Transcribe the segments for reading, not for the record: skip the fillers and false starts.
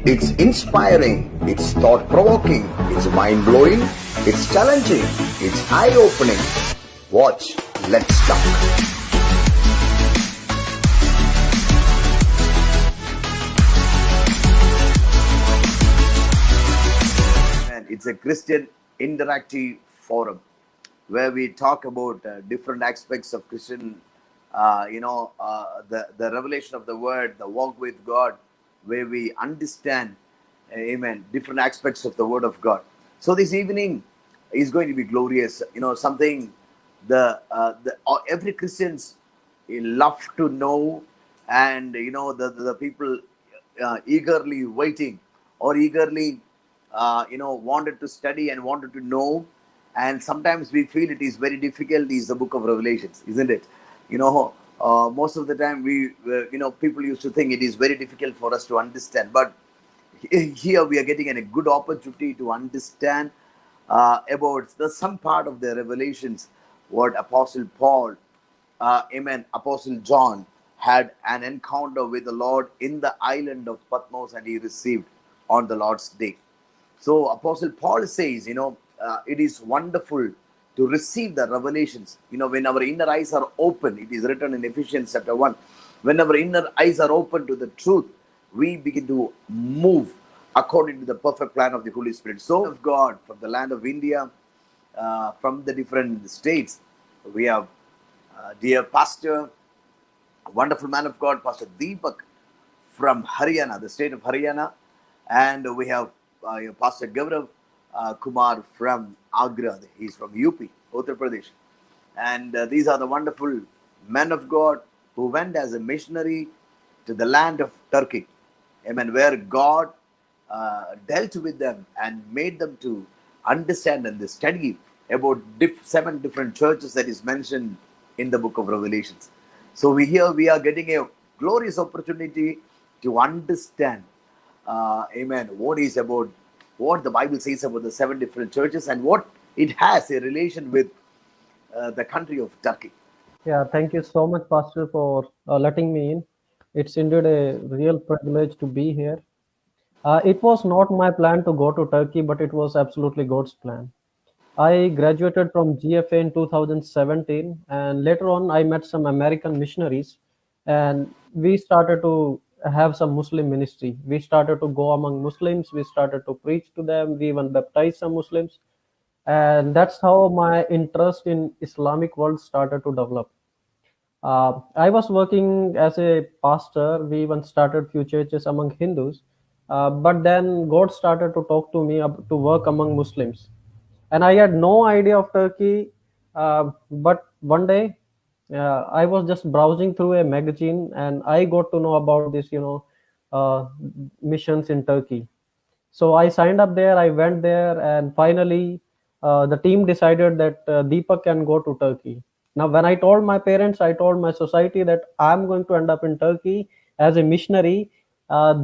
It's inspiring, it's thought provoking, it's mind blowing, it's challenging, it's eye opening. Watch, let's talk. And it's a Christian interactive forum where we talk about different aspects of Christian, the revelation of the Word, the walk with God, where we understand, amen, different aspects of the Word of God. So this evening is going to be glorious. Something every Christians love to know, and the people eagerly waiting or eagerly wanted to study and wanted to know. And sometimes we feel it is very difficult is the book of Revelations, isn't it? Most of the time people used to think it is very difficult for us to understand, but here we are getting a good opportunity to understand about some part of the revelations what Apostle Paul, Apostle John had an encounter with the Lord in the island of Patmos, and he received on the Lord's day. So Apostle Paul says, it is wonderful to receive the revelations. When our inner eyes are open, it is written in Ephesians chapter 1. When our inner eyes are open to the truth, we begin to move according to the perfect plan of the Holy Spirit. So of God from the land of India, from the different states, we have dear pastor, wonderful man of God, Pastor Deepak from Haryana, the state of Haryana, and we have Pastor Gaurav Kumar from Agra. He's from UP, Uttar Pradesh. And these are the wonderful men of God who went as a missionary to the land of Turkey. Amen. Where God dealt with them and made them to understand and study about 7 different churches that is mentioned in the book of Revelations. So we are getting a glorious opportunity to understand, what the Bible says about the 7 different churches and what it has a relation with the country of Turkey. Yeah, thank you so much, Pastor, for letting me in. It's indeed a real privilege to be here. It was not my plan to go to Turkey, but it was absolutely God's plan. I graduated from GFA in 2017, and later on, I met some American missionaries, and we started to have some Muslim ministry. We started to go among Muslims, we started to preach to them, we even baptized some Muslims, and that's how my interest in Islamic world started to develop. I was working as a pastor. We even started few churches among Hindus, but then God started to talk to me to work among Muslims, and I had no idea of Turkey. But one day, I was just browsing through a magazine, and I got to know about this, missions in Turkey. So I signed up there. I went there, and finally, the team decided that Deepak can go to Turkey. Now, when I told my parents, I told my society that I'm going to end up in Turkey as a missionary.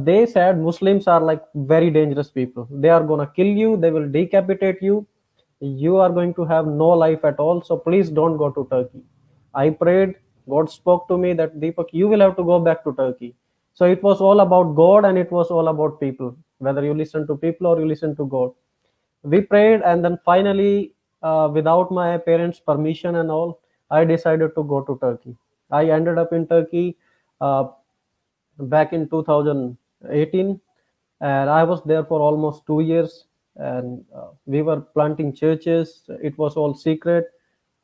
They said Muslims are like very dangerous people. They are going to kill you. They will decapitate you. You are going to have no life at all. So please don't go to Turkey. I prayed. God spoke to me that Deepak, you will have to go back to Turkey. So it was all about God and it was all about people, whether you listen to people or you listen to God. We prayed, and then finally, without my parents' permission and all, I decided to go to Turkey. I ended up in Turkey uh, back in 2018, and I was there for almost 2 years. And we were planting churches. It was all secret.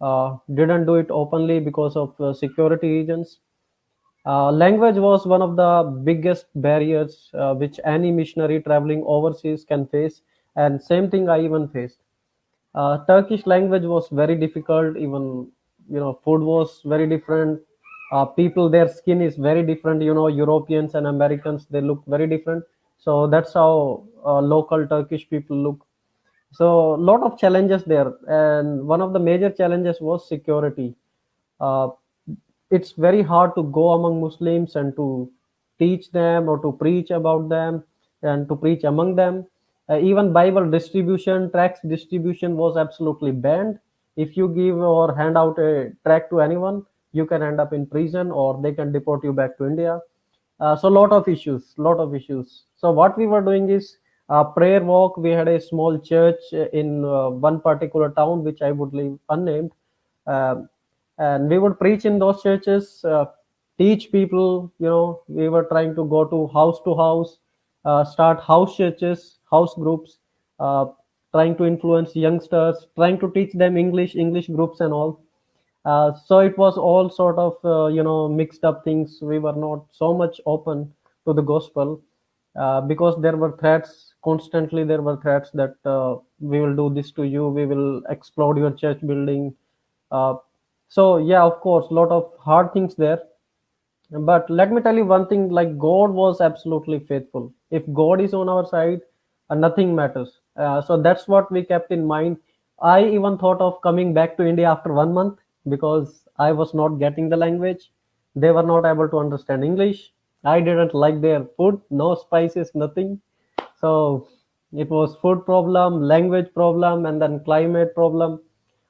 Didn't do it openly because of security reasons. Language was one of the biggest barriers which any missionary traveling overseas can face, and same thing I even faced. Turkish language was very difficult. Even food was very different. People, their skin is very different. Europeans and Americans, they look very different. So that's how local Turkish people look. So a lot of challenges there, and one of the major challenges was security. Uh, it's very hard to go among Muslims and to teach them or to preach about them and to preach among them. Even Bible distribution, tracts distribution was absolutely banned. If you give or hand out a tract to anyone, you can end up in prison or they can deport you back to India. So lot of issues, lot of issues. So what we were doing is prayer walk. We had a small church in one particular town, which I would leave unnamed. Um, and we would preach in those churches, teach people. We were trying to go to house, start house churches, house groups, uh, trying to influence youngsters, trying to teach them English groups and all. So it was all sort of mixed up things. We were not so much open to the gospel, because there were threats constantly. There were threats that we will do this to you, we will explode your church building. uh, so yeah, of course, lot of hard things there. But let me tell you one thing, like God was absolutely faithful. If God is on our side, nothing matters. So that's what we kept in mind. I even thought of coming back to India after 1 month, because I was not getting the language. They were not able to understand English. I didn't like their food, no spices, nothing. So it was food problem, language problem, and then climate problem,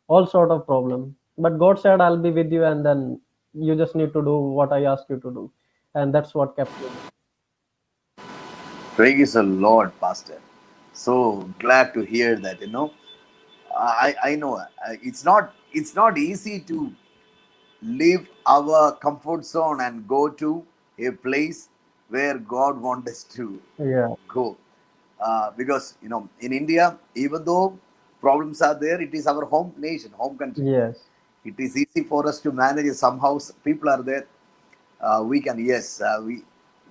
all sort of problem. But God said, I'll be with you, and then you just need to do what I asked you to do. And that's what kept me. Praise the Lord, Pastor. So glad to hear that. I know it's not easy to leave our comfort zone and go to a place where God wants us to Yeah. go. Because in India, even though problems are there, it is our home nation, home country. Yes. It is easy for us to manage. Somehow people are there. We can, yes,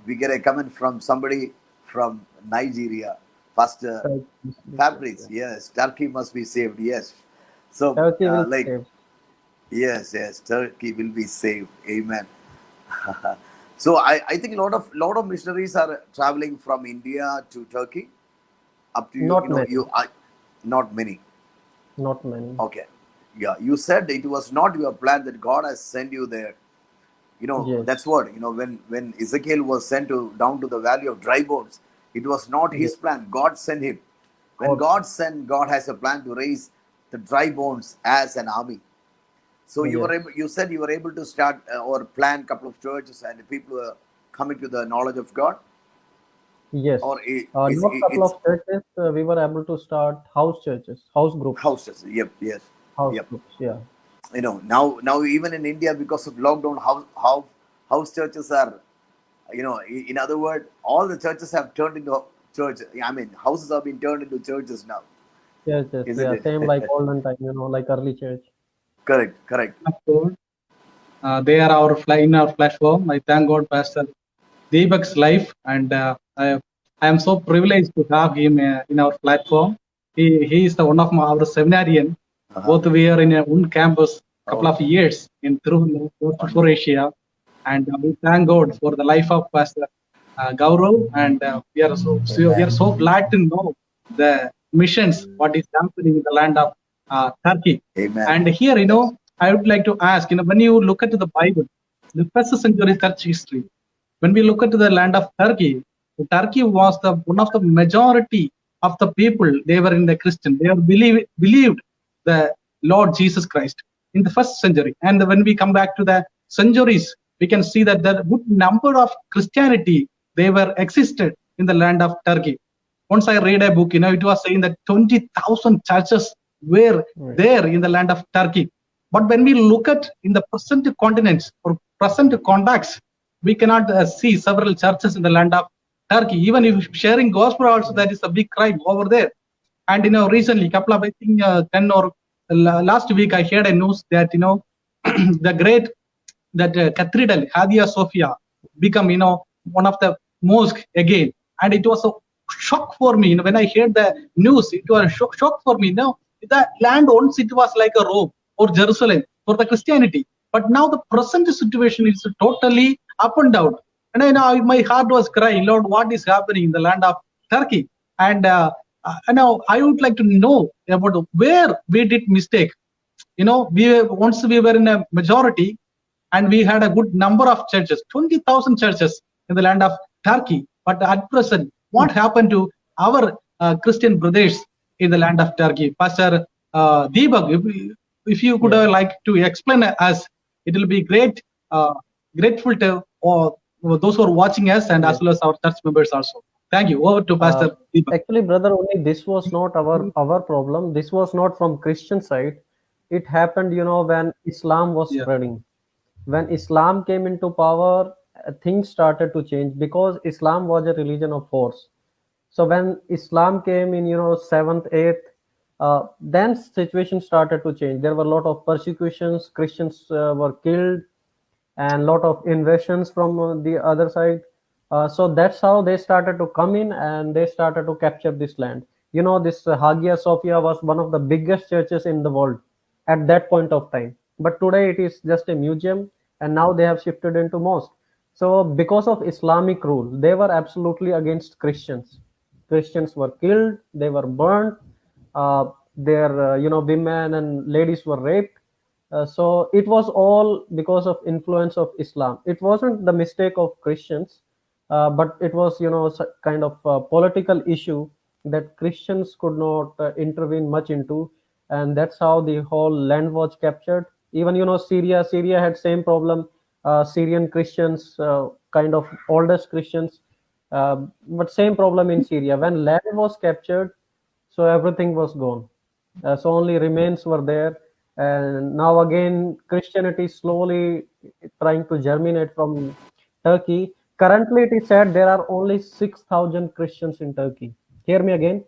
we get a comment from somebody from Nigeria. Pastor Turkey must be saved, Fabrics, yeah. yes, Turkey must be saved. Yes. So Turkey will like, save. yes, Turkey will be saved. Amen. So I think a lot of missionaries are traveling from India to Turkey. Up to you. Not many. Not many. Not many. Okay. Yeah, you said it was not your plan that God has sent you there. That's Yes. what, when Ezekiel was sent to down to the valley of dry bones, it was not Yes. his plan. God sent him. When God God sent. sent, God has a plan to raise the dry bones as an army. So Yes. you said you were able to start or plan a couple of churches, and people were coming to the knowledge of God. Yes. Or Not couple it's of churches. We were able to start house churches, house groups, houses. Yep, yes, house yep. groups. Yeah. Now even in India, because of lockdown, how house churches are, in other words, all the churches have turned into church. I mean, houses have been turned into churches now, Churches. isn't Yeah. it? Same like olden time. Like early church. Correct. Of God. They are in our platform. I thank God, Pastor Deepak's life, and I am so privileged to have him in our platform. He is the one of our seminarian. Uh-huh. Both we are in one campus couple Oh, of years in through for wonderful. Asia, and we thank God for the life of Pastor Gaurav, and we are Amen. so glad to know the missions what is happening in the land of Turkey. Amen. And here, I would like to ask, when you look at the Bible, the first century church history, when we look at the land of Turkey, Turkey was the one of the majority of the people. They were in the Christian. They believed the Lord Jesus Christ in the first century. And when we come back to the centuries, we can see that the good number of Christianity they were existed in the land of Turkey. Once I read a book, it was saying that 20,000 churches were Right. there in the land of Turkey. But when we look at in the present continents or present contacts, we cannot see several churches in the land of Turkey. Even if sharing gospel also, that is a big crime over there. And recently, couple of I think 10 or last week, I heard a news that the great that cathedral Hagia Sophia become one of the mosque again, and it was a shock for me. When I heard the news, it was a shock for me. Now the land once it was like a Rome or Jerusalem for the Christianity, but now the present situation is totally up and down. And my heart was crying, Lord, what is happening in the land of Turkey? And now I would like to know about where we did mistake. Once we were in a majority, and we had a good number of churches, 20,000 churches in the land of Turkey. But at present, what happened to our Christian brothers in the land of Turkey? Pastor Deepak, if you could Yeah. like to explain us, it will be great, grateful to those who are watching us and as well as our church members also. Thank you. Over to Pastor Deepak. Actually, brother, only this was not our problem. This was not from Christian side. It happened, when Islam was Yeah. spreading. When Islam came into power, things started to change because Islam was a religion of force. So when Islam came in, seventh, eighth, then situation started to change. There were a lot of persecutions. Christians were killed, and lot of invasions from the other side. So that's how they started to come in and they started to capture this land. This Hagia Sophia was one of the biggest churches in the world at that point of time. But today it is just a museum, and now they have shifted into mosque. So because of Islamic rule, they were absolutely against Christians. Christians were killed, they were burned, their women and ladies were raped. So it was all because of influence of Islam. It wasn't the mistake of Christians, but it was kind of a political issue that Christians could not intervene much into, and that's how the whole land was captured. Even Syria had same problem. Syrian Christians, kind of oldest Christians, but same problem in Syria. When land was captured, so everything was gone. So only remains were there, and now again Christianity is slowly trying to germinate from Turkey. Currently, it is said there are only 6,000 Christians in Turkey. Hear me again.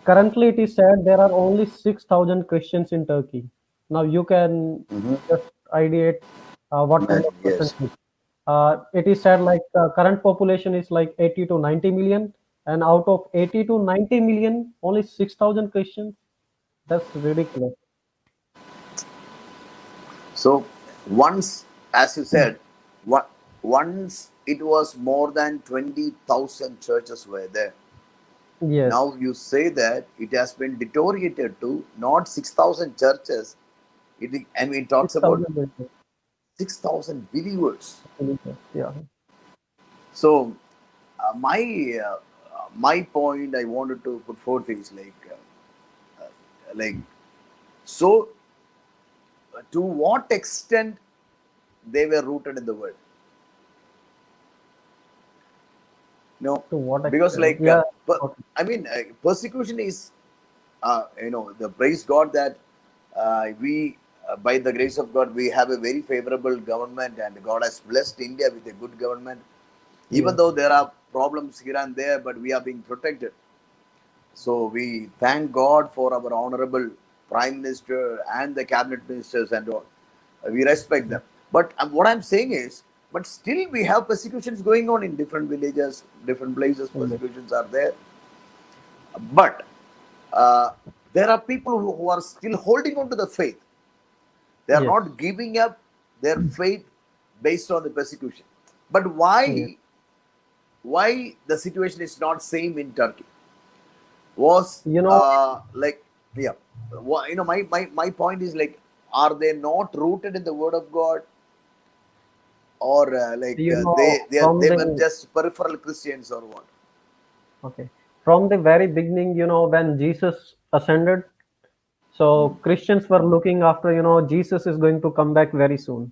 Currently, it is said there are only 6,000 Christians in Turkey. Now you can just ideate what kind Amen. of Yes. percentage. It is said like current population is like 80 to 90 million, and out of 80 to 90 million, only 6,000 Christians. That's ridiculous. So once, as you said, once it was more than 20,000 churches were there. Yes, Now you say that it has been deteriorated to not 6,000 churches. It talks about 6,000 Christians. 6,000 believers. Yeah. So my point I wanted to put forth is like so to what extent they were rooted in the word. No, To what because extent? Yeah. persecution is the praise God that we by the grace of God we have a very favorable government, and God has blessed India with a good government. Even Yes. though there are problems here and there, but we are being protected. So we thank God for our honorable Prime Minister and the cabinet ministers and all. We respect them. But what I'm saying is, but still we have persecutions going on in different villages, different places. Yes. Persecutions are there. But uh, there are people who are still holding on to the faith. They are Yes. not giving up their faith based on the persecution. But Yes. why the situation is not same in Turkey? Was You know, like yeah, my point is like, are they not rooted in the Word of God, or they from were the just peripheral Christians or what? okay, from the very beginning, when Jesus ascended, so Christians were looking after, Jesus is going to come back very soon.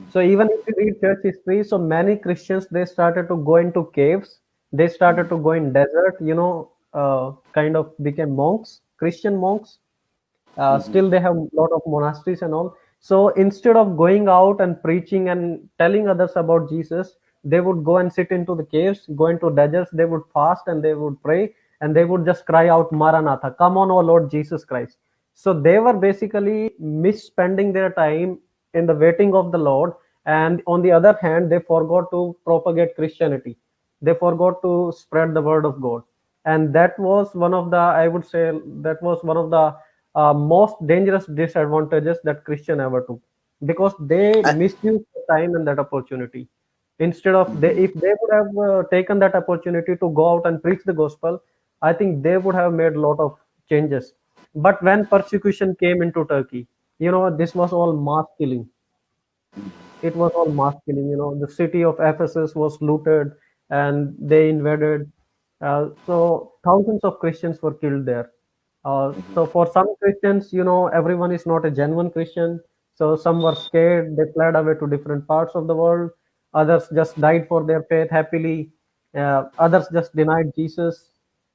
So even if you read church history, so many Christians they started to go into caves, they started to go in desert, kind of became monks, Christian monks. Still they have a lot of monasteries and all. So instead of going out and preaching and telling others about Jesus, they would go and sit into the caves, go into deserts, they would fast and they would pray, and they would just cry out, Maranatha, come on, O Lord Jesus Christ. So they were basically misspending their time in the waiting of the Lord, and on the other hand they forgot to propagate Christianity. They forgot to spread the word of God, and that was one of the, I would say, that was one of the most dangerous disadvantages that Christian ever took, because they Uh, misused the time and that opportunity. Instead of they, if they would have taken that opportunity to go out and preach the gospel, I think they would have made a lot of changes. But when persecution came into Turkey, this was all mass killing. It was all mass killing. The city of Ephesus was looted and they invaded. So thousands of Christians were killed there. So for some Christians, everyone is not a genuine Christian. So some were scared, they fled away to different parts of the world. Others just died for their faith happily. Others just denied Jesus.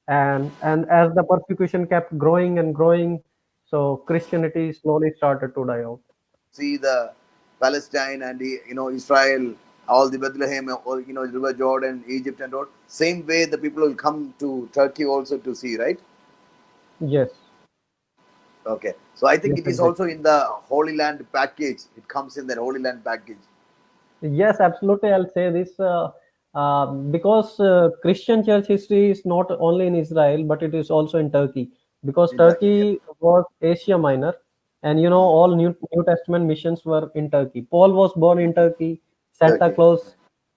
And as the persecution kept growing and growing, so Christianity slowly started to die out. See the Palestine and Israel, all the Bethlehem, or River Jordan, Egypt, and all. Same way, the people will come to Turkey also to see, right? Yes, Okay, so I think yes, it is exactly. also in the Holy Land package. It comes in that Holy Land package. Yes, absolutely. I'll say this because Christian church history is not only in Israel, but it is also in Turkey. Because In Turkey, yeah. Turkey was Asia Minor, and all New Testament missions were in Turkey. Paul was born in Turkey. Santa Turkey. Claus,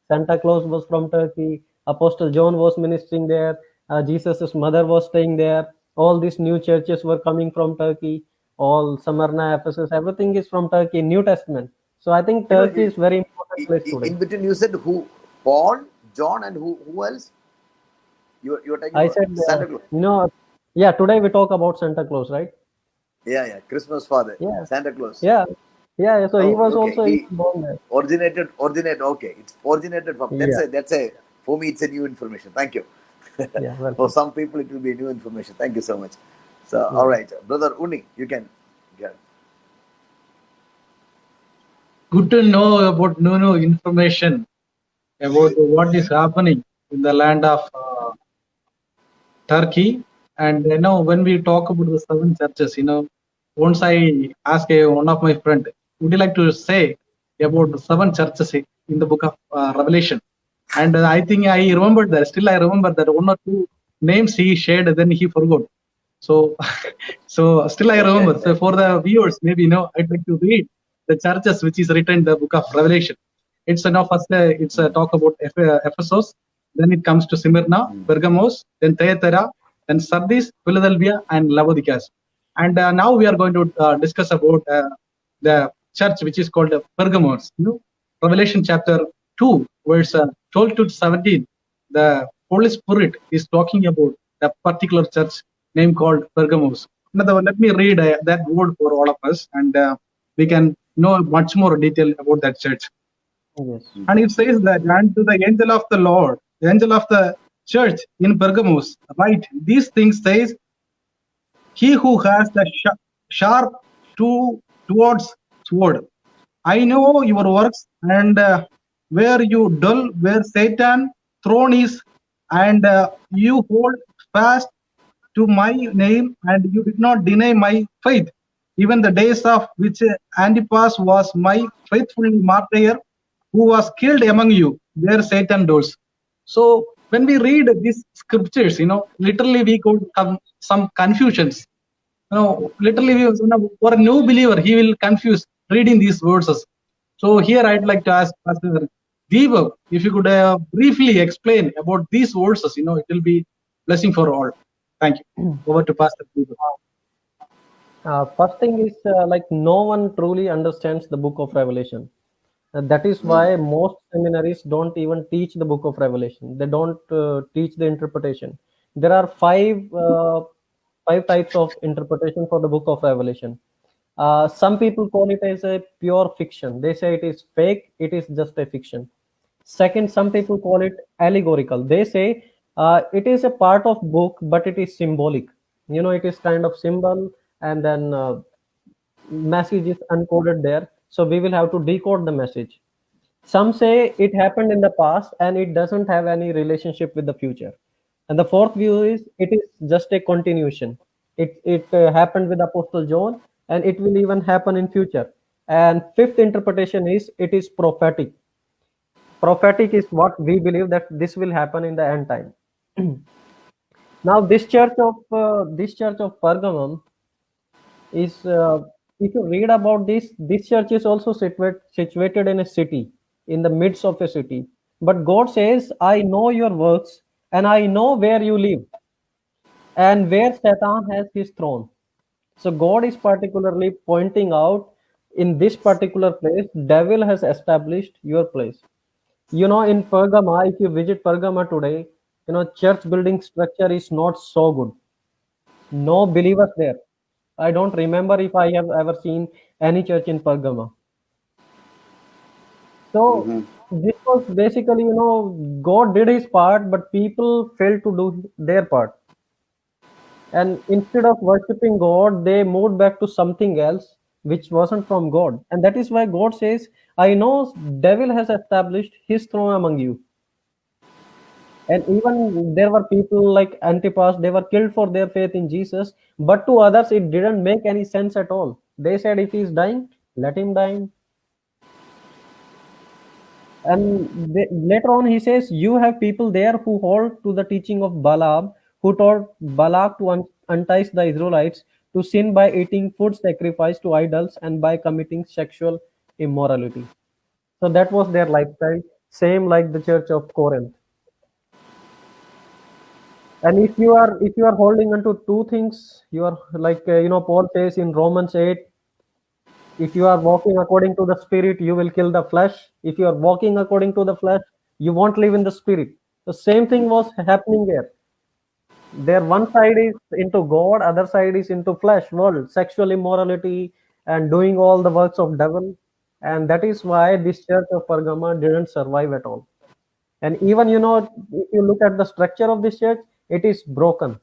Santa Claus was from Turkey. Apostle John was ministering there. Jesus's mother was staying there. All these new churches were coming from Turkey. All Smyrna, Ephesus, everything is from Turkey. New Testament. So I think You know, Turkey is very important place today. in between you said who? Paul, John, and who else? You were talking I about said, Santa Claus. yeah, today we talk about Santa Claus, right? Yeah, yeah, Christmas father, Yeah, Santa Claus. yeah, yeah. So he Oh, was okay. also even He born there. originated. Okay, it's originated from. Yeah, That's a for me. It's a new information. Thank you. yeah, For welcome. some people, it will be new information. Thank you so much. So, all Yeah. right, brother Uni, you can. Yeah. Good to know about new information about what is happening in the land of Turkey. And when we talk about the seven churches, once I asked one of my friend, would you like to say about the seven churches in the book of Revelation? And I think I remembered that. Still, I remember that one or two names he shared, then he forgot. So, so still I remember. So for the viewers, maybe I'd like to read the churches which is written in the book of Revelation. It's first it's a talk about Ephesus, then it comes to Smyrna, Pergamos, then Thyatira, then Sardis, Philadelphia, and Laodicea. And now we are going to discuss about the church which is called Pergamos. Revelation chapter 2, verse 12 to 17. The Holy Spirit is talking about a particular church name called Pergamos. Now, let me read that word for all of us, and we can know much more detail about that church. Yes. And it says that, and to the angel of the Lord, the angel of the church in Pergamos, write these things says, he who has the sharp towards sword. I know your works and where you dwell, where Satan throne is, and you hold fast to my name, and you did not deny my faith, even the days of which Antipas was my faithful martyr, who was killed among you, where Satan dwells. So when we read these scriptures, literally we could have some confusions. Literally, for a new believer, he will confuse reading these verses. So here I'd like to ask Pastor Deepak, if you could briefly explain about these verses, it will be blessing for all. Thank you. Over to Pastor Deepak. First thing is like no one truly understands the book of Revelation. That is why most seminaries don't even teach the book of Revelation. They don't teach the interpretation. There are five types of interpretation for the book of Revelation. Some people call it as a pure fiction. They say it is fake. It is just a fiction. Second, some people call it allegorical. They say it is a part of book, but it is symbolic. It is kind of symbol, and then message is encoded there. So we will have to decode the message. Some say it happened in the past and it doesn't have any relationship with the future. And the fourth view is it is just a continuation. It happened with Apostle John and it will even happen in future. And fifth interpretation is it is prophetic. Prophetic is what we believe that this will happen in the end time. Now this church of Pergamum is if you read about this church is also situated in a city, in the midst of a city. But God says, I know your works and I know where you live and where Satan has his throne. So God is particularly pointing out in this particular place, devil has established your place. In Pergama, if you visit Pergama today, church building structure is not so good. No believers there. I don't remember if I have ever seen any church in Pergama. So this was basically, God did his part, but people failed to do their part. And instead of worshiping God, they moved back to something else which wasn't from God. And that is why God says, I know devil has established his throne among you. And even there were people like Antipas, they were killed for their faith in Jesus, but to others it didn't make any sense at all. They said, if he's dying, let him die. And later on, he says, you have people there who hold to the teaching of Balaam, who taught Balak to entice the Israelites to sin by eating food sacrificed to idols and by committing sexual immorality. So that was their lifestyle, same like the church of Corinth. And if you are holding onto two things, you are like Paul says in Romans 8, if you are walking according to the spirit, you will kill the flesh. If you are walking according to the flesh, you won't live in the spirit. The same thing was happening there. There one side is into God, other side is into flesh world, sexual immorality and doing all the works of devil. And that is why this church of Pergama didn't survive at all. And even if you look at the structure of this church, it is broken.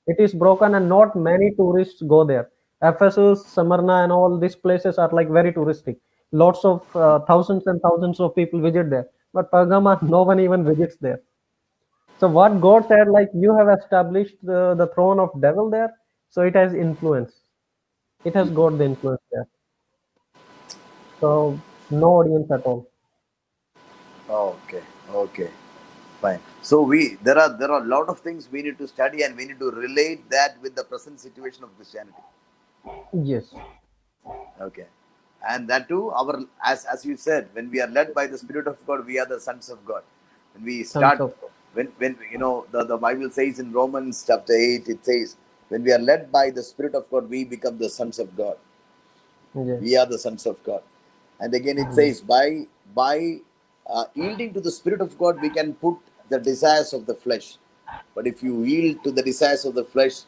It is broken, and not many tourists go there. Ephesus, Smyrna, and all these places are like very touristic. Lots of thousands and thousands of people visit there. But Pergama, no one even visits there. So what God said, like, you have established the throne of devil there, so it has influence. It has got the influence there. So no audience at all. Okay, okay, fine. So there are a lot of things we need to study, and we need to relate that with the present situation of Christianity. Yes, Okay, and that too, our as you said, when we are led by the Spirit of God, we are the sons of God. When we sons start, of when the Bible says in Romans chapter 8, it says, when we are led by the Spirit of God, we become the sons of God. yes, We are the sons of God. And again it yes, says, by yielding to the Spirit of God, we can put the desires of the flesh. But if you yield to the desires of the flesh,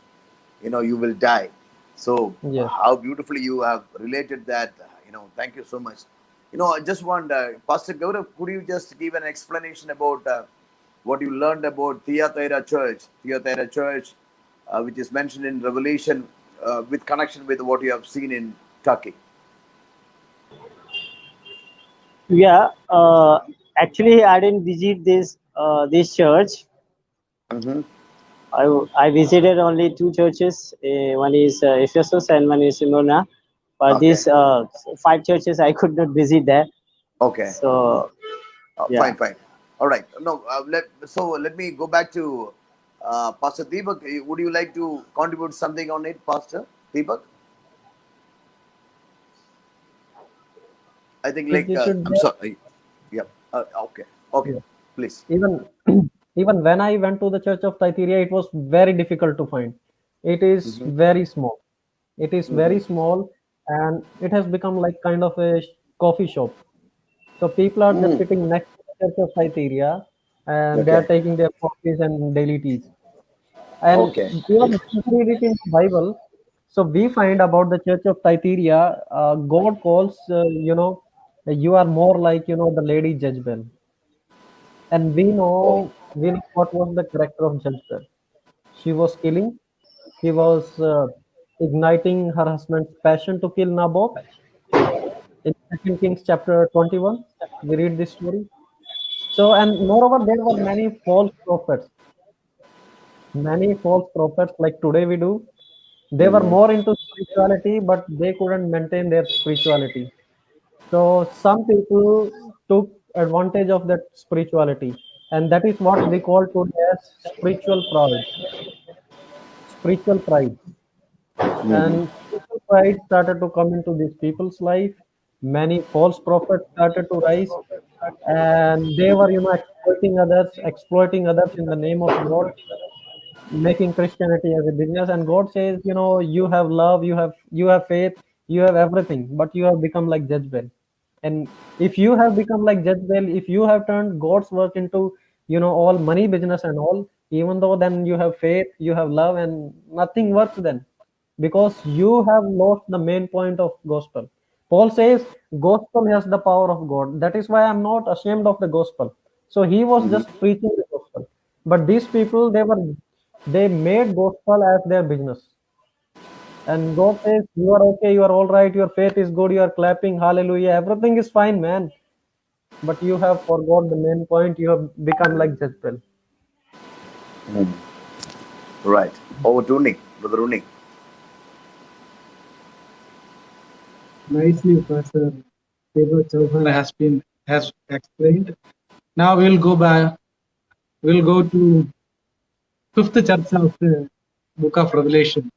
you will die. So yes. how beautifully you have related that. Thank you so much. I just want, Pastor Gaurav, could you just give an explanation about what you learned about Thyatira Church, which is mentioned in Revelation, with connection with what you have seen in Turkey? Yeah, actually, I didn't visit this church. Mm-hmm. I visited only two churches. One is Ephesus and one is Smyrna. But Okay. these five churches I could not visit there. Okay. So yeah, Fine, fine. All right. No, let me go back to Pastor Deepak. Would you like to contribute something on it, Pastor Deepak? I think It should I'm be. sorry. Yeah. Okay. Okay. Yeah. Please. Even even when I went to the Church of Thyatira, it was very difficult to find. It is Mm-hmm. very small. It is Mm-hmm. very small, and it has become like kind of a coffee shop. So people are just Mm. sitting next to the Church of Thyatira, and they are Okay. taking their coffees and daily teas. And Okay. even if we read it in the Bible, so we find about the Church of Thyatira, God calls, you are more like, the Lady Jezebel. And Oh. we know what was the character of Jezebel. She was killing. She was igniting her husband's passion to kill Naboth. In 2 Kings chapter 21, we read this story. So, and moreover, there were many false prophets. Many false prophets, like today we do. They were Mm-hmm. more into spirituality, but they couldn't maintain their spirituality. So some people took advantage of that spirituality, and that is what we call today as spiritual pride. Spiritual pride. Mm-hmm. And spiritual pride started to come into these people's life. Many false prophets started to rise, and they were, exploiting others in the name of God, making Christianity as a business. And God says, you have love, you have faith, you have everything, but you have become like Jezebel. And if you have become like Jezebel, if you have turned God's work into, all money business and all, even though then you have faith, you have love, and nothing works then, because you have lost the main point of gospel. Paul says gospel has the power of God. That is why I'm not ashamed of the gospel. So he was just preaching the gospel. But these people, they made gospel as their business. And God says, you are okay, you are all right, your faith is good, you are clapping, hallelujah, everything is fine, man. But you have forgot the main point, you have become like Jezebel. Right. Over to Nick, Brother Unik. Nicely, Pastor Debra Chauhan has explained. Now we'll go back. We'll go to fifth church of the book of Revelation.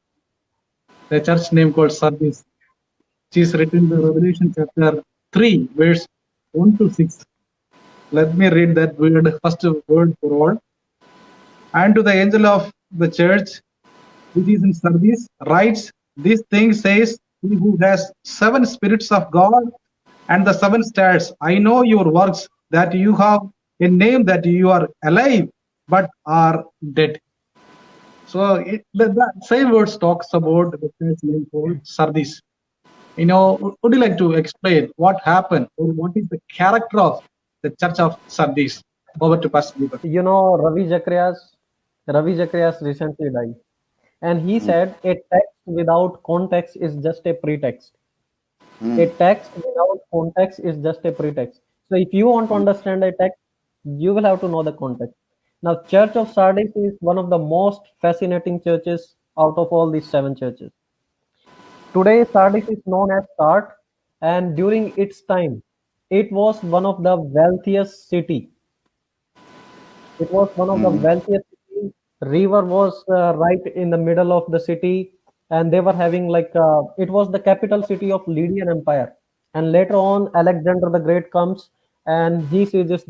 The church name called Sardis. Which is written in the Revelation chapter 3, verse 1 to 6. Let me read that first word for all. And to the angel of the church, which is in Sardis, writes, this thing says, he who has 7 spirits of God and the 7 stars. I know your works, that you have a name, that you are alive, but are dead. So that same words talks about the church name called Sardis. Would you like to explain what happened or what is the character of the church of Sardis? Over to Pastor Deepak. Ravi Zacharias recently died. And he said a text without context is just a pretext. A text without context is just a pretext. So if you want to understand a text, you will have to know the context. Now, Church of Sardis is one of the most fascinating churches out of all these 7 churches. Today, Sardis is known as Sard, and during its time, it was one of the wealthiest city. It was one of the wealthiest cities. River was right in the middle of the city, and they were having it was the capital city of Lydian Empire. And later on, Alexander the Great comes and he seizes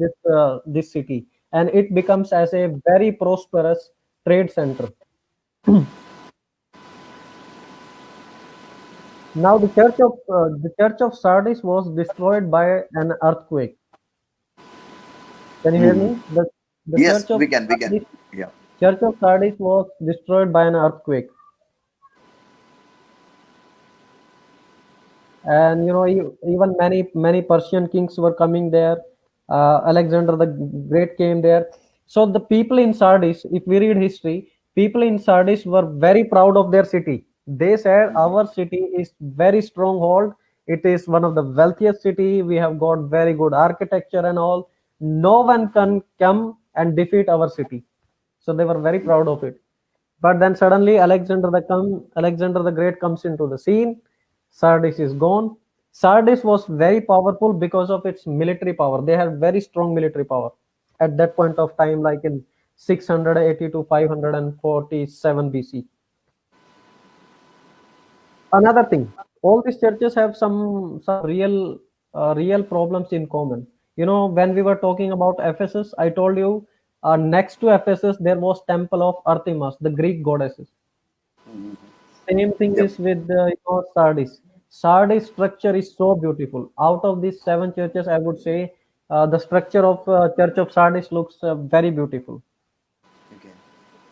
this city, and it becomes as a very prosperous trade center. Now, the church of Sardis was destroyed by an earthquake. Can you hear me? The Yes, church of we can. Sardis, Yeah. Church of Sardis was destroyed by an earthquake. And even many Persian kings were coming there. Alexander the Great came there. So the people in Sardis, if we read history, people in Sardis were very proud of their city. They said our city is very stronghold. It is one of the wealthiest city. We have got very good architecture and all. No one can come and defeat our city. So they were very proud of it. But then suddenly Alexander the Great comes into the scene. Sardis is gone. Sardis was very powerful because of its military power. They had very strong military power at that point of time, like in 680 to 547 BC. Another thing, all these churches have some real problems in common. When we were talking about Ephesus, I told you next to Ephesus there was temple of Artemis, the Greek goddesses. Same thing is with Sardis. Sardis structure is so beautiful. Out of these 7 churches, I would say the structure of Church of Sardis looks very beautiful. Okay.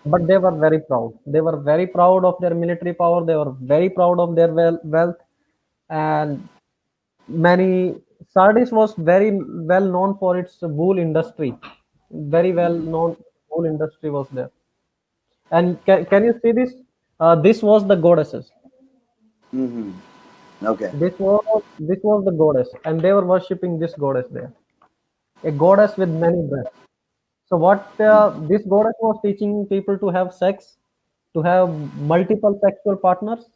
But they were very proud. They were very proud of their military power. They were very proud of their wealth. And Sardis was very well known for its wool industry. Very well known wool industry was there. And can you see this? This was the goddesses. Okay. This was the goddess, and they were worshipping this goddess there. A goddess with many breasts. So what this goddess was teaching people to have sex, to have multiple sexual partners.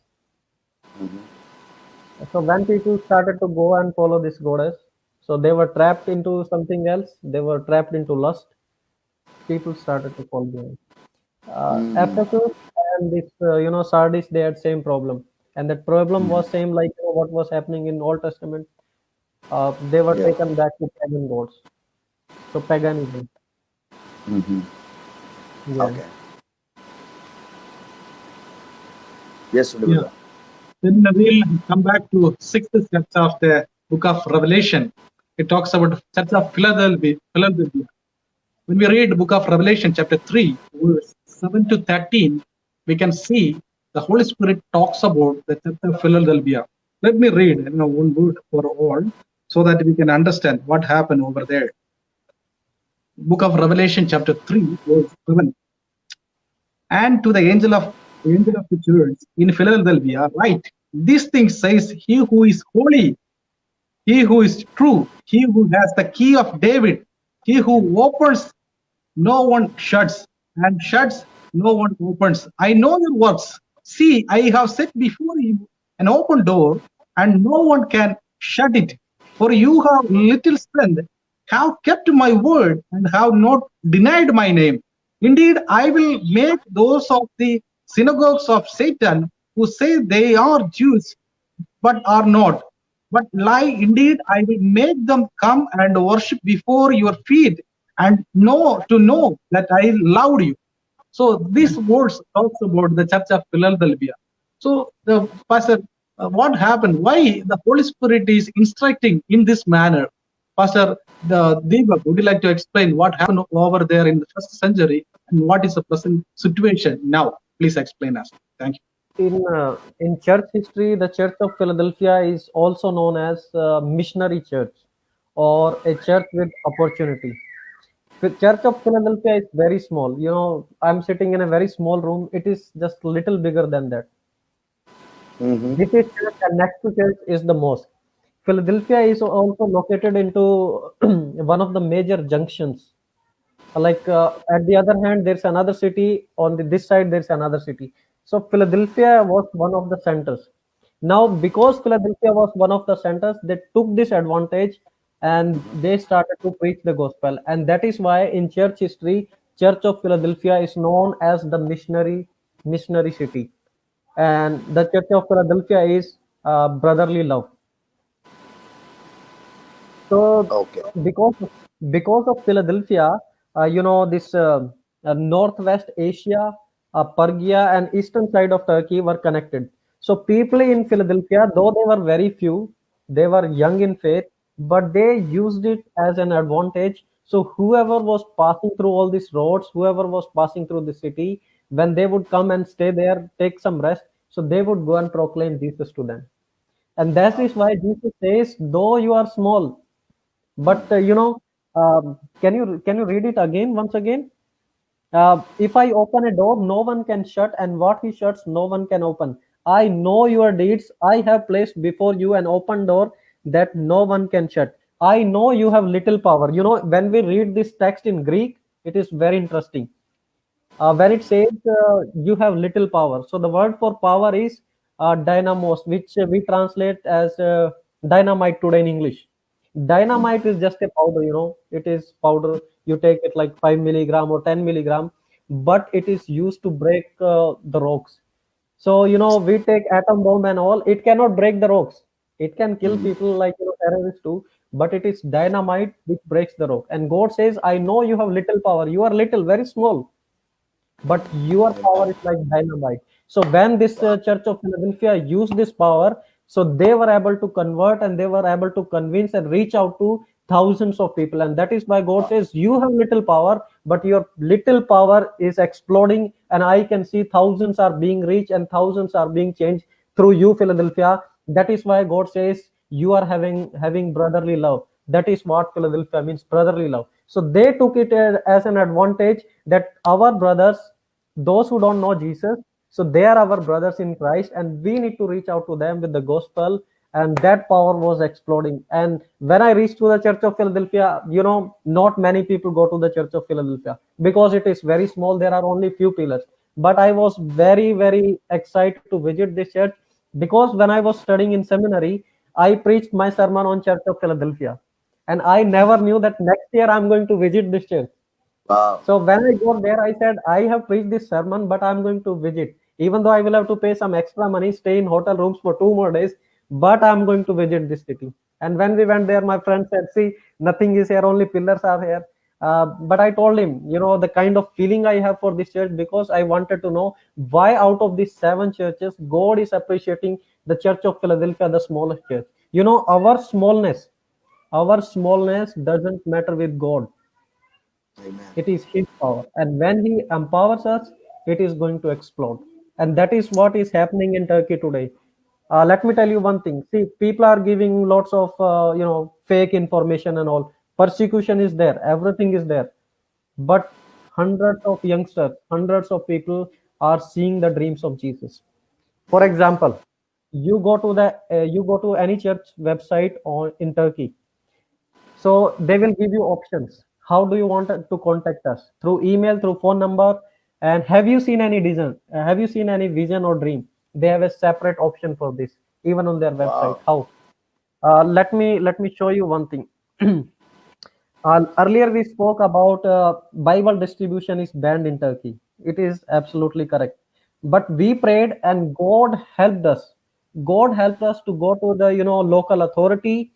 So when people started to go and follow this goddess, so they were trapped into something else. They were trapped into lust. People started to follow them. Ephesus and this, Sardis, they had same problem, and that problem was same like what was happening in Old Testament. They were taken back to pagan gods. So paganism. Yeah. Okay. Yes, Yeah. Then we'll come back to 6th chapter of the book of Revelation. It talks about church of Philadelphia. When we read the book of Revelation, chapter 3, verse 7 to 13, we can see the Holy Spirit talks about the church of Philadelphia. Let me read one word for all so that we can understand what happened over there. Book of Revelation, chapter 3, verse 7. And to the angel of the church in Philadelphia, write, this thing says he who is holy, he who is true, he who has the key of David, he who opens, no one shuts, and shuts, no one opens. I know your works. See, I have set before you an open door, and no one can shut it. For you have little strength, have kept my word, and have not denied my name. Indeed, I will make those of the synagogues of Satan who say they are Jews but are not, but lie. Indeed, I will make them come and worship before your feet and know that I loved you. So these words talks about the Church of Philadelphia. So the pastor, what happened? Why the Holy Spirit is instructing in this manner? Pastor Deepak, would you like to explain what happened over there in the first century and what is the present situation now? Please explain us. Thank you. In church history, the Church of Philadelphia is also known as a missionary church or a church with opportunity. The Church of Philadelphia is very small. I'm sitting in a very small room. It is just a little bigger than that. This is church, and next to church is the mosque. Philadelphia is also located into one of the major junctions. Like at the other hand, there's another city. On this side, there's another city. So Philadelphia was one of the centers. Now, because Philadelphia was one of the centers, they took this advantage and they started to preach the gospel. And that is why in church history, Church of Philadelphia is known as the missionary city. And the Church of Philadelphia is brotherly love. So Okay. because of Philadelphia, this Northwest Asia, Pergia, and eastern side of Turkey were connected. So people in Philadelphia, though they were very few, they were young in faith, but they used it as an advantage. So whoever was passing through all these roads, whoever was passing through the city, when they would come and stay there, take some rest, so they would go and proclaim Jesus to them. And that is why Jesus says, though you are small, but can you read it again once again? If I open a door, no one can shut, and what he shuts, no one can open. I know your deeds. I have placed before you an open door that no one can shut. I know you have little power. When we read this text in Greek, it is very interesting. When it says you have little power, so the word for power is dynamos, which we translate as dynamite today in English. Dynamite is just a powder. It is powder. You take it like 5 milligram or 10 milligram, but it is used to break the rocks. So we take atom bomb and all. It cannot break the rocks. It can kill people like terrorists too, but it is dynamite which breaks the rock. And God says, I know you have little power. You are little, very small, but your power is like dynamite. So when this Church of Philadelphia used this power, so they were able to convert and they were able to convince and reach out to thousands of people. And that is why God says, you have little power, but your little power is exploding, and I can see thousands are being reached and thousands are being changed through you, Philadelphia. That is why God says you are having brotherly love. That is what Philadelphia means, brotherly love. So they took it as an advantage that our brothers, those who don't know Jesus, so they are our brothers in Christ, and we need to reach out to them with the gospel. And that power was exploding. And when I reached to the Church of Philadelphia, not many people go to the Church of Philadelphia because it is very small. There are only few pillars. But I was very, very excited to visit this church because when I was studying in seminary, I preached my sermon on Church of Philadelphia. And I never knew that next year I'm going to visit this church. Wow. So when I got there, I said, I have preached this sermon, but I'm going to visit. Even though I will have to pay some extra money, stay in hotel rooms for 2 more days, but I'm going to visit this city. And when we went there, my friend said, see, nothing is here, only pillars are here. But I told him, the kind of feeling I have for this church, because I wanted to know why out of these 7 churches, God is appreciating the Church of Philadelphia, the smallest church. Our smallness doesn't matter with God. Amen. It is His power. And when He empowers us, it is going to explode. And that is what is happening in Turkey today. Let me tell you one thing. See, people are giving lots of fake information and all. Persecution is there, everything is there, but hundreds of youngsters, hundreds of people are seeing the dreams of Jesus. For example, you go to any church website or in Turkey, so they will give you options. How do you want to contact us? Through email, through phone number, and have you seen any vision? Have you seen any vision or dream? They have a separate option for this, even on their website. Wow. How? Let me show you one thing. Earlier we spoke about Bible distribution is banned in Turkey. It is absolutely correct. But we prayed and God helped us. God helped us to go to the local authority.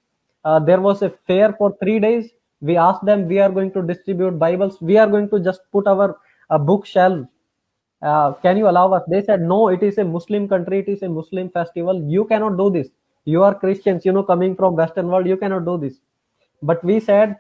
There was a fair for 3 days. We asked them, we are going to distribute Bibles. We are going to just put our bookshelf. Can you allow us? They said, no, it is a Muslim country. It is a Muslim festival. You cannot do this. You are Christians, coming from Western world. You cannot do this. But we said,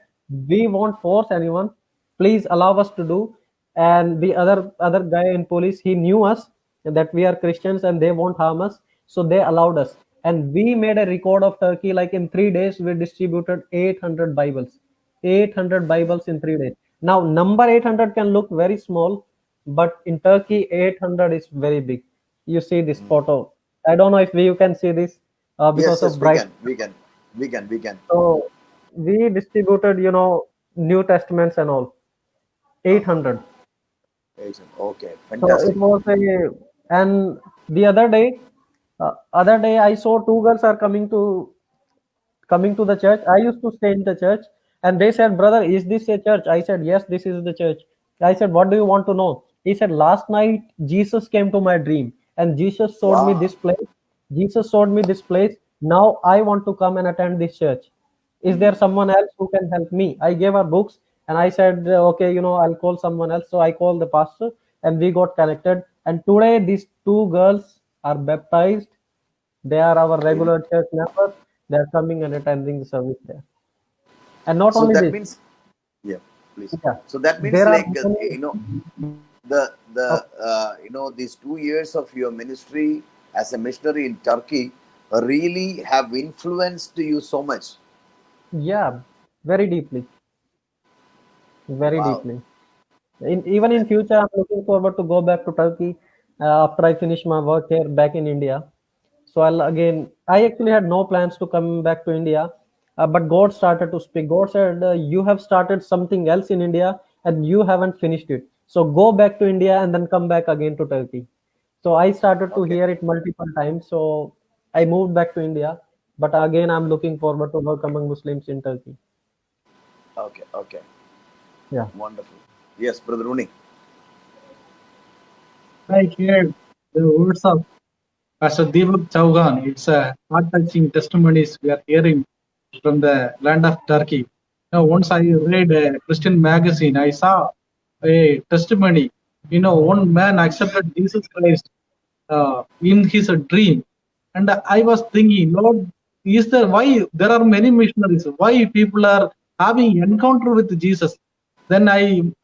we won't force anyone. Please allow us to do. And the other guy in police, he knew us that we are Christians and they won't harm us. So they allowed us. And we made a record of Turkey. Like in 3 days, we distributed 800 Bibles. 800 Bibles in 3 days. Now, number 800 can look very small, but in Turkey, 800 is very big. You see this photo. I don't know if you can see this because Yes, of we bright. can, we can. So we distributed, New Testaments and all. 800. Okay, So it fantastic. was and the other day I saw two girls are coming to the church. I used to stay in the church, and they said, brother, is this a church? I said, yes, this is the church. I said, what do you want to know? He said, last night Jesus came to my dream and Jesus showed me Wow. this place. Jesus showed me this place. Now I want to come and attend this church. Is there someone else who can help me? I gave her books and I said, okay, I'll call someone else. So I called the pastor and we got connected. And today these two girls are baptized. They are our Amen. regular church members. They are coming and attending the service there. And not So only that this, means, yeah, please. yeah, So that means there are like many. these 2 years of your ministry as a missionary in Turkey really have influenced you so much. Yeah, very deeply, very Wow. deeply. Even in future, I'm looking forward to go back to Turkey after I finish my work here back in India. So I actually had no plans to come back to India, but God started to speak. God said, you have started something else in India and you haven't finished it. So go back to India and then come back again to Turkey. So I started to Okay. hear it multiple times. So I moved back to India, but again, I'm looking forward to work among Muslims in Turkey. Okay. Okay. Yeah. Wonderful. Yes, Brother Rooney. I heard the words of Pastor Deepak Chauhan. It's a heart-touching testimonies we are hearing from the land of Turkey. Once I read a Christian magazine, I saw a testimony. One man accepted Jesus Christ in his dream, and I was thinking, Lord, is there why there are many missionaries? Why people are having encounter with Jesus? Then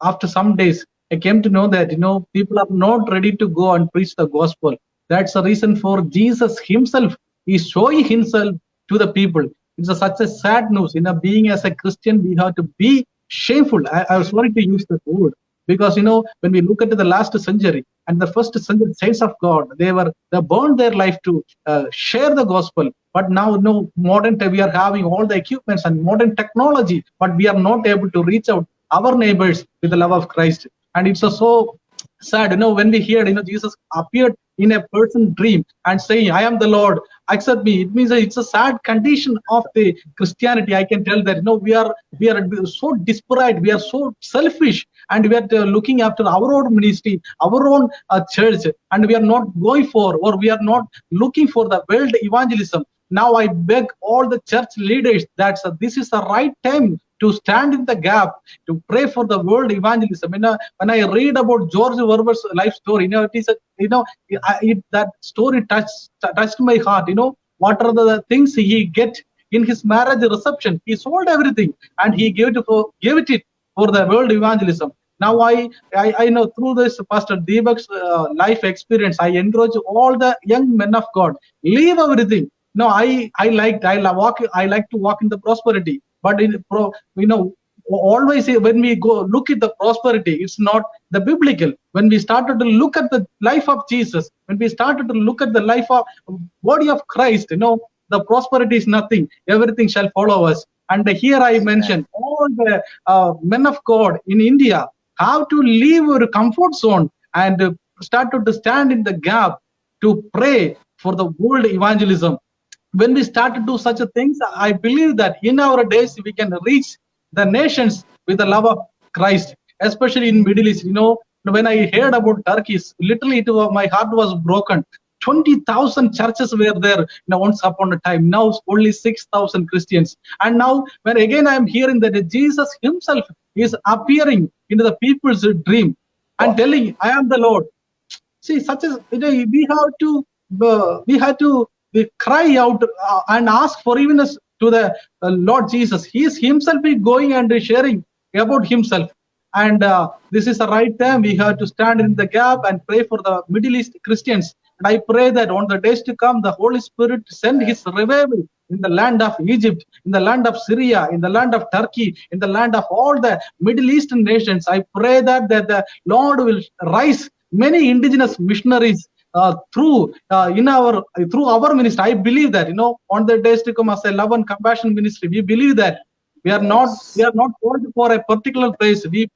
after some days, I came to know that people are not ready to go and preach the gospel. That's the reason for Jesus Himself is showing Himself to the people. It's such a sad news. Being as a Christian, we have to be shameful. I was sorry to use that word because when we look at the last century and the first century saints of God, they burned their life to share the gospel. But now, modern time we are having all the equipments and modern technology, but we are not able to reach out our neighbors with the love of Christ. And it's so sad, when we hear, Jesus appeared in a person's dream and saying, I am the Lord, accept me. It means it's a sad condition of the Christianity. I can tell that, we are so disparate, we are so selfish, and we are looking after our own ministry, our own church, and we are not going for, or we are not looking for the world evangelism. Now I beg all the church leaders that this is the right time to stand in the gap, to pray for the world evangelism. When I read about George Verber's life story, it is that story touched my heart. What are the things he get in his marriage reception? He sold everything and he gave it for the world evangelism. Now I know through this Pastor Deepak's life experience, I encourage all the young men of God, leave everything. No, I like to walk in the prosperity, but always when we go look at the prosperity, it's not the biblical. When we started to look at the life of Jesus, when we started to look at the life of body of Christ, the prosperity is nothing. Everything shall follow us. And here I mentioned all the men of God in India have to leave your comfort zone and start to stand in the gap to pray for the world evangelism. When we start to do such a things, I believe that in our days we can reach the nations with the love of Christ, especially in Middle East. When I heard about Turkey, literally my heart was broken. 20,000 churches were there once upon a time. Now only 6,000 Christians. And now when again I am hearing that Jesus himself is appearing into the people's dream and telling, I am the Lord. See, such as we have to cry out and ask forgiveness to the Lord Jesus. He is himself going and sharing about himself. And this is the right time. We have to stand in the gap and pray for the Middle East Christians. And I pray that on the days to come, the Holy Spirit send his revival in the land of Egypt, in the land of Syria, in the land of Turkey, in the land of all the Middle Eastern nations. I pray that the Lord will rise many indigenous missionaries through our ministry. I believe that on the days to come, as a love and compassion ministry, we believe that we are not called for a particular place. We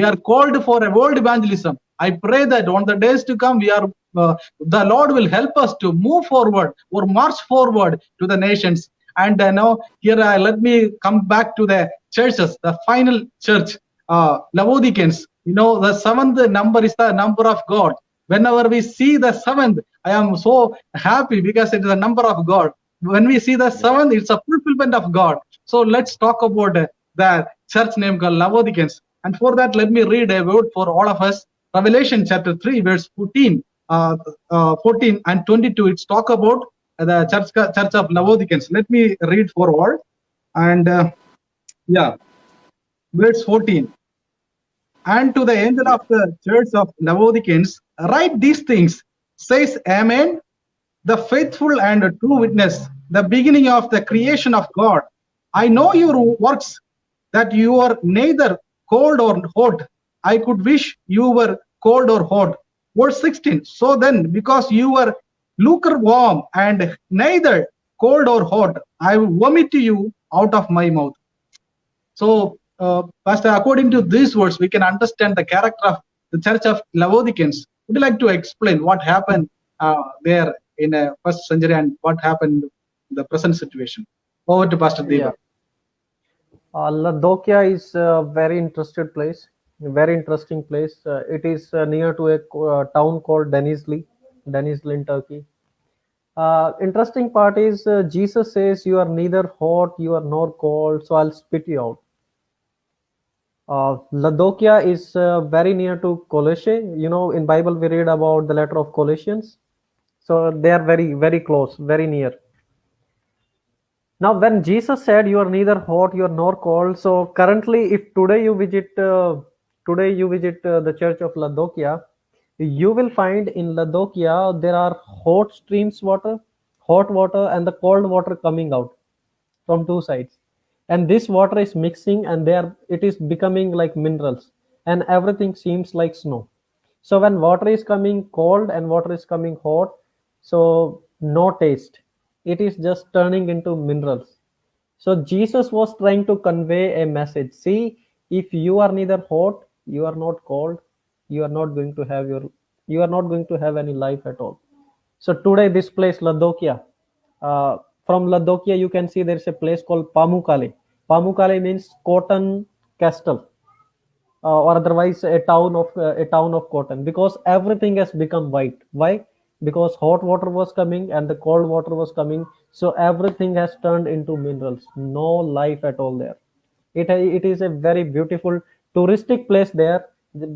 are called for a world evangelism. I pray that on the days to come, the Lord will help us to move forward or march forward to the nations. And now here, let me come back to the churches, the final church, Laodiceans. The seventh number is the number of God. Whenever we see the seventh, I am so happy because it is a number of God. When we see the seventh, it's a fulfillment of God. So let's talk about the church name called Laodiceans. And for that, let me read a word for all of us. Revelation chapter 3, verse 14 and 22. It's talk about the church of Laodiceans. Let me read for all. And verse 14. And to the angel of the church of Laodiceans, write these things, says Amen, the faithful and true witness, the beginning of the creation of God. I know your works, that you are neither cold or hot. I could wish you were cold or hot. Verse 16. So then, because you were lukewarm and neither cold or hot, I will vomit you out of my mouth. So, Pastor, according to these words, we can understand the character of the church of Laodiceans. Would you like to explain what happened there in the first century and what happened in the present situation? Over to Pastor Deepak. Laodicea is a very interesting place. It is near to a town called Denizli in Turkey. Interesting part is Jesus says, you are neither hot, you are nor cold, so I'll spit you out. Laodicea is very near to Colossae. In Bible we read about the letter of Colossians. So they are very, very close, very near. Now, when Jesus said, you are neither hot, you are nor cold. So currently, if today you visit the church of Laodicea, you will find in Laodicea there are hot water and the cold water coming out from two sides. And this water is mixing and it is becoming like minerals and everything seems like snow. So when water is coming cold and water is coming hot, so no taste. It is just turning into minerals. So Jesus was trying to convey a message. See, if you are neither hot, you are not cold, you are not going to have any life at all. So today this place Laodicea, from Laodicea you can see there is a place called Pamukkale. Pamukkale means cotton castle, or otherwise a town of cotton, because everything has become white. Why? Because hot water was coming and the cold water was coming, so everything has turned into minerals. No life at all there. It is a very beautiful touristic place there,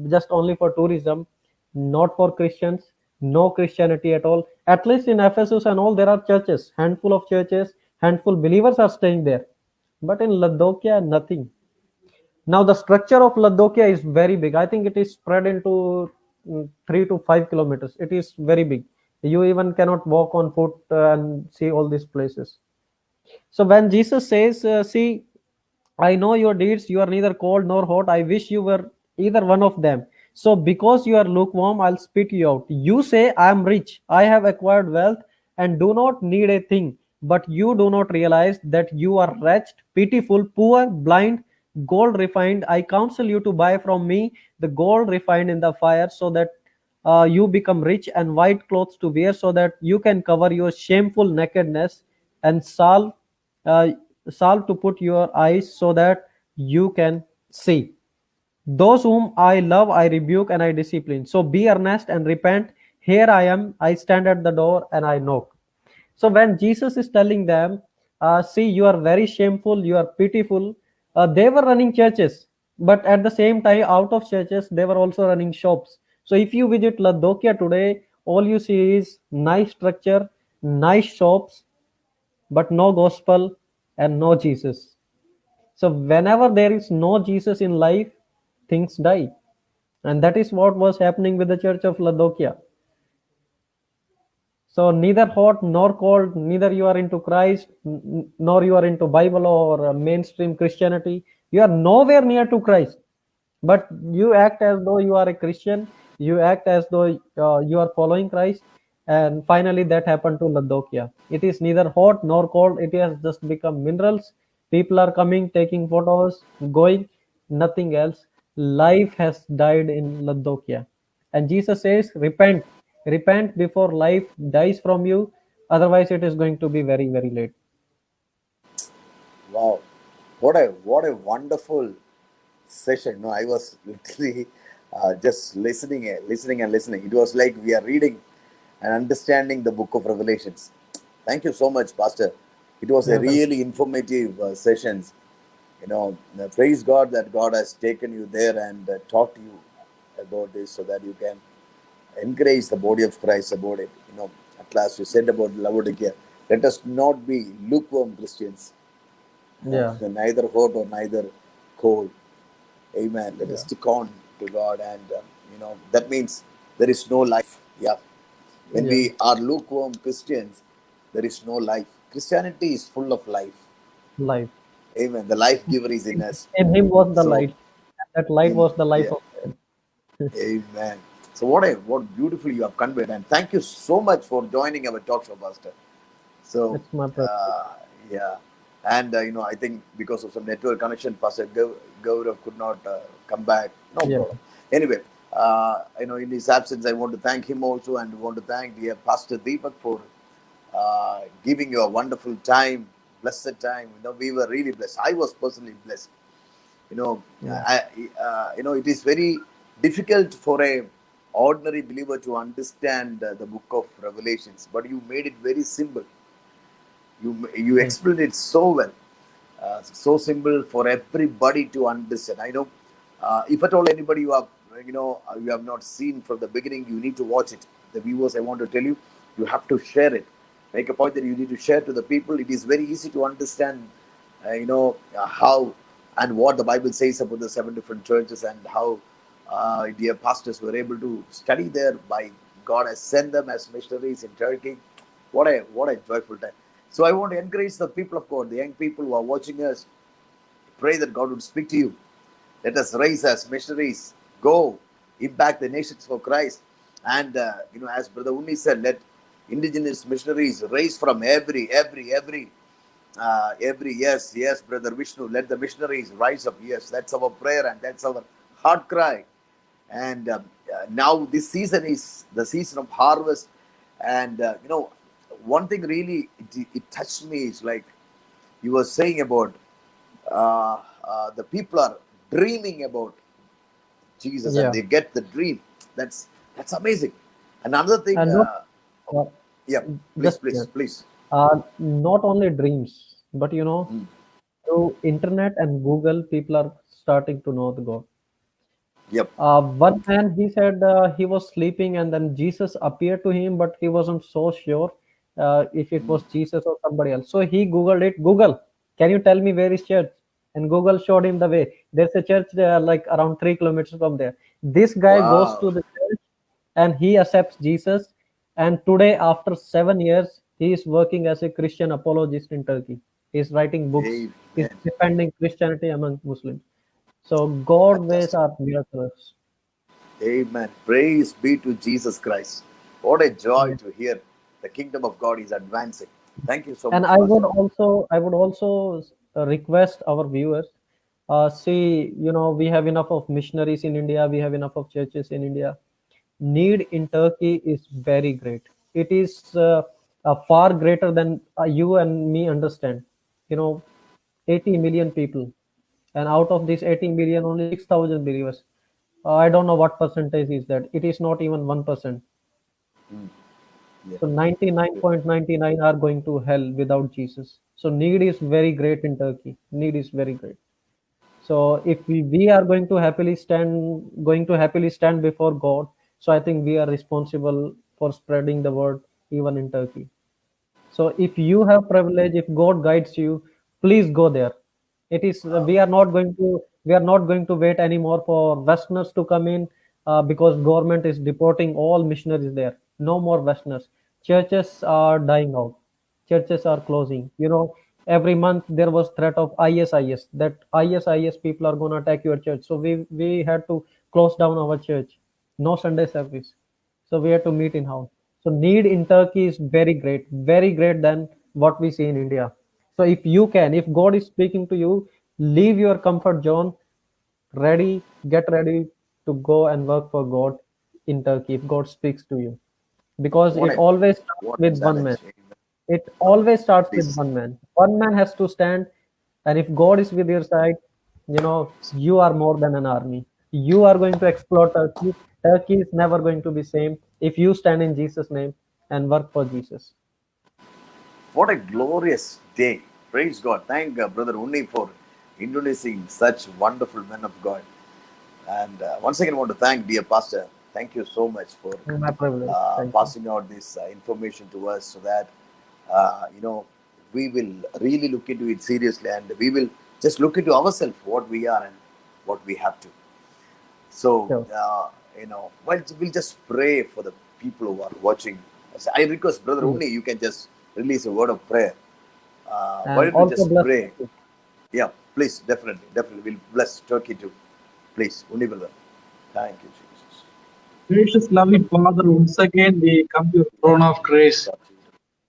just only for tourism, not for Christians, no Christianity at all. At least in Ephesus and all, there are churches, handful of churches, handful believers are staying there. But in Laodicea, nothing. Now the structure of Ladokia is very big. I think it is spread into 3 to 5 kilometers. It is very big. You even cannot walk on foot and see all these places. So when Jesus says, "See, I know your deeds. You are neither cold nor hot. I wish you were either one of them. So because you are lukewarm, I'll spit you out. You say, I am rich. I have acquired wealth and do not need a thing. But you do not realize that you are wretched, pitiful, poor, blind, gold refined. I counsel you to buy from me the gold refined in the fire so that you become rich, and white clothes to wear so that you can cover your shameful nakedness, and uh, salve to put your eyes so that you can see. Those whom I love, I rebuke and I discipline. So be earnest and repent. Here I am. I stand at the door and I knock." So when Jesus is telling them, "See, you are very shameful, you are pitiful," they were running churches, but at the same time, out of churches, they were also running shops. So if you visit Ladokia today, all you see is nice structure, nice shops, but no gospel and no Jesus. So whenever there is no Jesus in life, things die. And that is what was happening with the church of Ladokia. So neither hot nor cold, neither you are into Christ, nor you are into Bible or mainstream Christianity. You are nowhere near to Christ, but you act as though you are a Christian. You act as though you are following Christ. And finally, that happened to Ladokia. It is neither hot nor cold. It has just become minerals. People are coming, taking photos, going, nothing else. Life has died in Ladokia. And Jesus says, repent. Repent before life dies from you. Otherwise, it is going to be very, very late. Wow, what a wonderful session. No, I was literally just listening and listening. It was like we are reading and understanding the book of Revelations. Thank you so much, Pastor. It was a Yeah, really informative sessions. Praise God that God has taken you there and taught you about this so that you can encourage the body of Christ about it. At last you said about Laodicea. Let us not be lukewarm Christians, yeah, neither hot or neither cold. Amen. Let us yeah, stick on to God, and that means there is no life. Yeah. When yeah. we are lukewarm Christians, there is no life. Christianity is full of life. Life. Amen. The life giver is in us. In him was the So, light. And that light was the life yeah, of man. Amen. So what beautifully you have conveyed, and thank you so much for joining our talk show, Pastor. So, It's my brother. yeah, and I think because of some network connection, Pastor Gaurav could not come back. No Yeah, problem. Anyway, in his absence, I want to thank him also, and want to thank dear Pastor Deepak for giving you a wonderful time, blessed time. We were really blessed. I was personally blessed. you know yeah, it is very difficult for a ordinary believer to understand the book of Revelations, but you made it very simple. You yeah, explained it so well, so simple for everybody to understand. I know, if at all anybody you have not seen from the beginning, you need to watch it. The viewers, I want to tell you, you have to share it. Make a point that you need to share to the people. It is very easy to understand, how and what the Bible says about the seven different churches, and how dear pastors were able to study there by God has sent them as missionaries in Turkey. What a joyful time. So I want to encourage the people of God, the young people who are watching us. Pray that God would speak to you. Let us rise as missionaries, go impact the nations for Christ. And as Brother Unni said, let indigenous missionaries rise from every. Yes, Brother Vishnu, let the missionaries rise up. Yes, that's our prayer and that's our heart cry. And now this season is the season of harvest. And one thing really it touched me is like you were saying about the people are dreaming about Jesus and yeah. they get the dream. That's amazing. Another thing, And not uh, yeah, please, just please, please. not only dreams, but Mm. through internet and Google, people are starting to know the God. Yep. One man, he said he was sleeping and then Jesus appeared to him, but he wasn't so sure if it was Jesus or somebody else. So he Googled it. Google, can you tell me where is church? And Google showed him the way. There's a church there, like around 3 kilometers from there. This guy goes to Wow. the church and he accepts Jesus. And today, after 7 years, he is working as a Christian apologist in Turkey. He's writing books. He's Amen. defending Christianity among Muslims. So God ways Fantastic. are miraculous. Amen. Praise be to Jesus Christ. What a joy Yeah. to hear the kingdom of God is advancing. Thank you so And much, I would Pastor. also request our viewers, see, we have enough of missionaries in India, we have enough of churches in India. Need in Turkey is very great. It is far greater than you and me understand. You know, 80 million people, and out of these 80 million, only 6,000 believers. I don't know what percentage is that. It is not even 1%. Mm. Yeah. So 99.99 are going to hell without Jesus. So need is very great in Turkey. Need is very great. So if we are going to happily stand before God, so I think we are responsible for spreading the word even in Turkey. So if you have privilege, if God guides you, please go there. It is we are not going to wait anymore for Westerners to come in, because government is deporting all missionaries there. No more Westerners. Churches are dying out. Churches are closing. Every month there was threat of ISIS, that ISIS people are going to attack your church. So we had to close down our church. No Sunday service. So we have to meet in house. So need in Turkey is very great than what we see in India. So if God is speaking to you, leave your comfort zone, get ready to go and work for God in Turkey if God speaks to you. Because What it a always starts what a with one man. challenge. Amen. It always starts with Please. one man. One man has to stand, and if God is with your side, you are more than an army. You are going to explore Turkey. Turkey is never going to be same if you stand in Jesus' name and work for Jesus. What a glorious day. Praise God. Thank Brother Unni for introducing such wonderful men of God. And once again, I want to thank dear Pastor. Thank you so much for My privilege. Thank you. passing out this information to us so that, you know, we will really look into it seriously and we will just look into ourselves, what we are and what we have to. So, Sure. well, we'll just pray for the people who are watching. So I request Brother Yes. Unni, you can just release a word of prayer. Why And don't we also just bless pray? you. Yeah, please, definitely. We'll bless Turkey too. Please, Unni brother. Thank you, Jesus. Gracious, loving Father, once again we come to your throne of grace.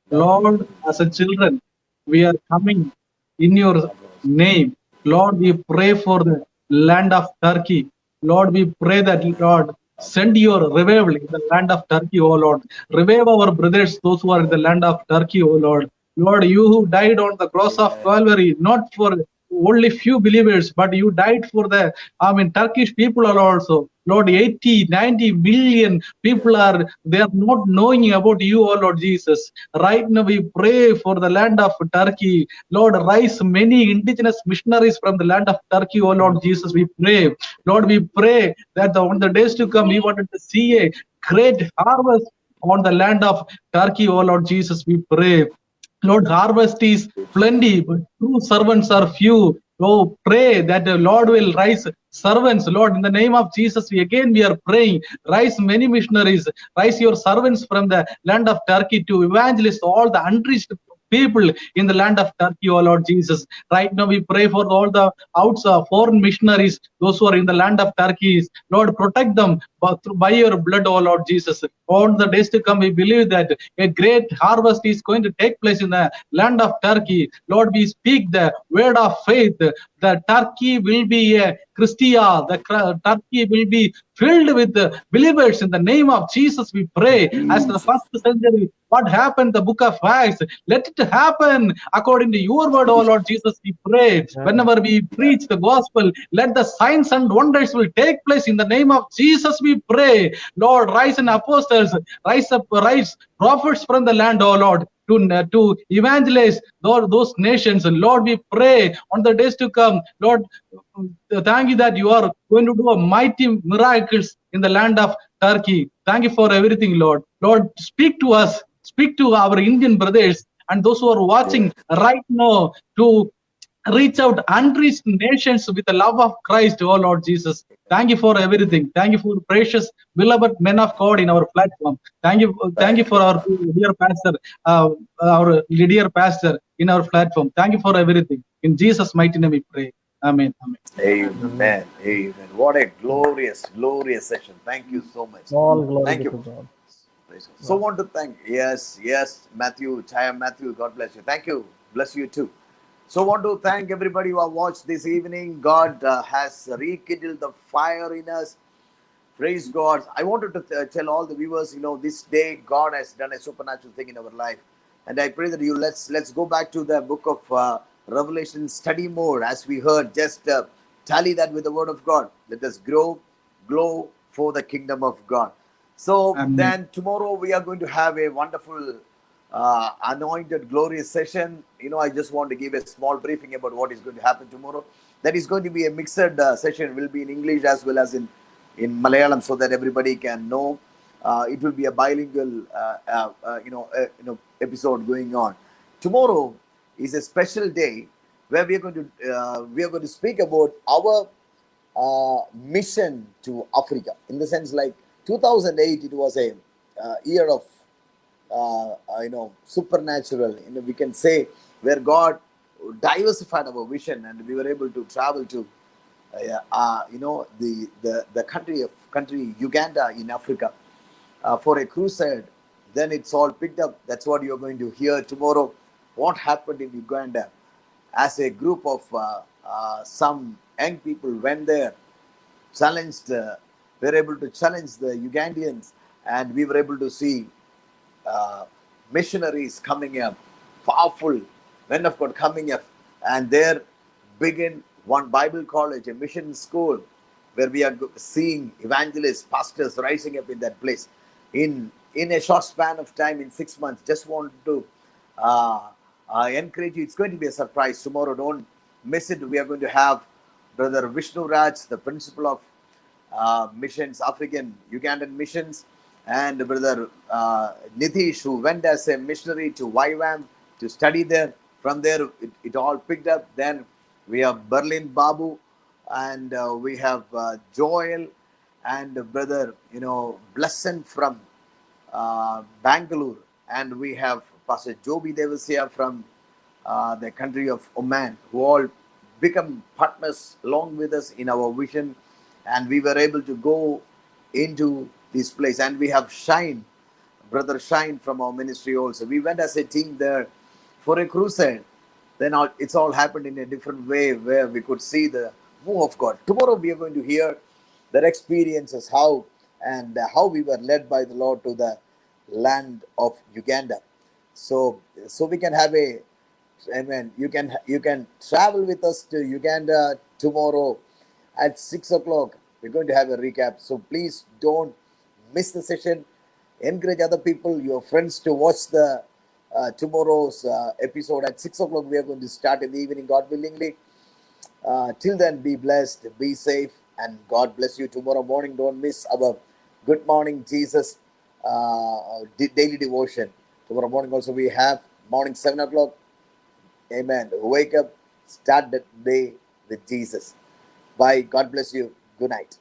Lord, as a children, we are coming in your name. Lord, we pray for the land of Turkey. Lord, we pray that, Lord, send your revival in the land of Turkey, O Lord. Revive our brothers, those who are in the land of Turkey, O Lord. Lord, you who died on the cross of Amen. Calvary, not for only few believers, but you died for the, Turkish people are also. Lord, 80, 90 million people they are not knowing about you, oh Lord Jesus. Right now we pray for the land of Turkey. Lord, rise many indigenous missionaries from the land of Turkey, oh Lord Jesus. We pray. Lord, we pray that on the days to come, we wanted to see a great harvest on the land of Turkey, oh Lord Jesus. We pray. Lord, harvest is plenty, but true servants are few. Oh, pray that the Lord will rise servants. Lord, in the name of Jesus, we are praying. Rise many missionaries. Rise your servants from the land of Turkey to evangelize all the unreached people in the land of Turkey, oh Lord Jesus. Right now we pray for all the foreign missionaries, those who are in the land of Turkey. Lord, protect them by your blood, oh Lord Jesus. On the days to come, we believe that a great harvest is going to take place in the land of Turkey. Lord, we speak the word of faith. The Turkey will be a Christia. The Turkey will be filled with the believers in the name of Jesus. We pray. As the Jesus. first century, what happened? The book of Acts. Let it happen according to your word, oh Lord Jesus. We pray. Whenever we preach the gospel, let the signs and wonders will take place in the name of Jesus. We pray. Lord, rise in apostles, rise prophets from the land, oh Lord, to evangelize those nations. Lord, we pray on the days to come. Lord, thank you that you are going to do a mighty miracles in the land of Turkey. Thank you for everything, Lord. Lord, speak to us, speak to our Indian brothers and those who are watching right now to reach out unreached nations with the love of Christ, oh Lord Jesus. Thank you for everything. Thank you for precious, beloved men of God in our platform. Thank you for our dear pastor, our dear pastor in our platform. Thank you for everything. In Jesus' mighty name we pray. Amen. Amen. Amen. Amen. Amen. What a glorious, glorious session. Thank you so much. All glory Thank be you. to God. Praise God. So want to thank, yes, Matthew, Chaya Matthew, God bless you. Thank you. Bless you too. So want to thank everybody who have watched this evening. God has rekindled the fire in us. Praise God. I wanted to tell all the viewers, this day God has done a supernatural thing in our life. And I pray that let's go back to the book of Revelation, study more as we heard. Just tally that with the word of God. Let us glow for the kingdom of God. So Amen. then tomorrow we are going to have a wonderful anointed glorious session. I just want to give a small briefing about what is going to happen tomorrow. That is going to be a mixed session. Will be in English as well as in Malayalam, so that everybody can know. It will be a bilingual episode going on. Tomorrow is a special day where we are going to speak about our mission to Africa. In the sense, like 2008, it was a year of supernatural. We can say, where God diversified our vision, and we were able to travel to the country Uganda in Africa for a crusade. Then it's all picked up. That's what you're going to hear tomorrow. What happened in Uganda? As a group of some young people went there, challenged, were able to challenge the Ugandans, and we were able to see uh, missionaries coming up, powerful men of God coming up, and there begin one Bible college, a mission school, where we are seeing evangelists, pastors rising up in that place. In a short span of time, in 6 months, just want to uh, encourage you. It's going to be a surprise tomorrow. Don't miss it. We are going to have Brother Vishnu Raj, the principal of missions, African Ugandan missions, and Brother Nitish, who went as a missionary to YWAM to study there. From there, it all picked up. Then we have Berlin Babu, and we have Joel, and Brother, Blessing from Bangalore, and we have Pastor Joby Devasia from the country of Oman, who all become partners along with us in our vision, and we were able to go into this place. And we have Shine, Brother Shine from our ministry also. We went as a team there for a crusade. Then it's all happened in a different way, where we could see the move of God. Tomorrow we are going to hear their experiences, how we were led by the Lord to the land of Uganda. So we can have a, amen. You can travel with us to Uganda tomorrow at 6 o'clock. We're going to have a recap. So please don't miss the session. Encourage other people, your friends, to watch the tomorrow's episode at 6 o'clock. We are going to start in the evening, God willingly. Till then, be blessed, be safe, and God bless you. Tomorrow morning, don't miss our Good Morning Jesus daily devotion. Tomorrow morning also we have morning 7 o'clock. Amen. Wake up, start the day with Jesus. Bye. God bless you. Good night.